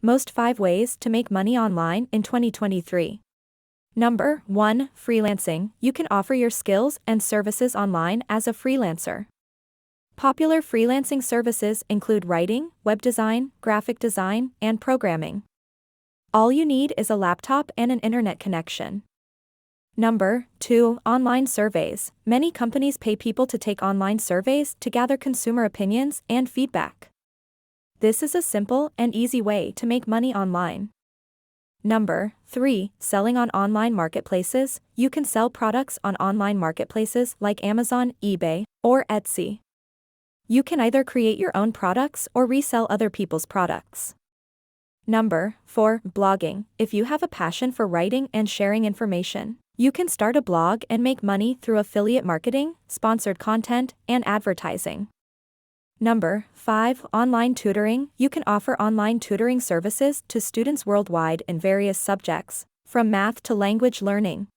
Most 5 ways to make money online in 2023. Number 1. Freelancing. You can offer your skills and services online as a freelancer. Popular freelancing services include writing, web design, graphic design, and programming. All you need is a laptop and an internet connection. Number 2. Online surveys. Many companies pay people to take online surveys to gather consumer opinions and feedback. This is a simple and easy way to make money online. Number 3. Selling on online marketplaces. You can sell products on online marketplaces like Amazon, eBay, or Etsy. You can either create your own products or resell other people's products. Number 4. Blogging. If you have a passion for writing and sharing information, you can start a blog and make money through affiliate marketing, sponsored content, and advertising. Number 5. Online tutoring. You can offer online tutoring services to students worldwide in various subjects, from math to language learning.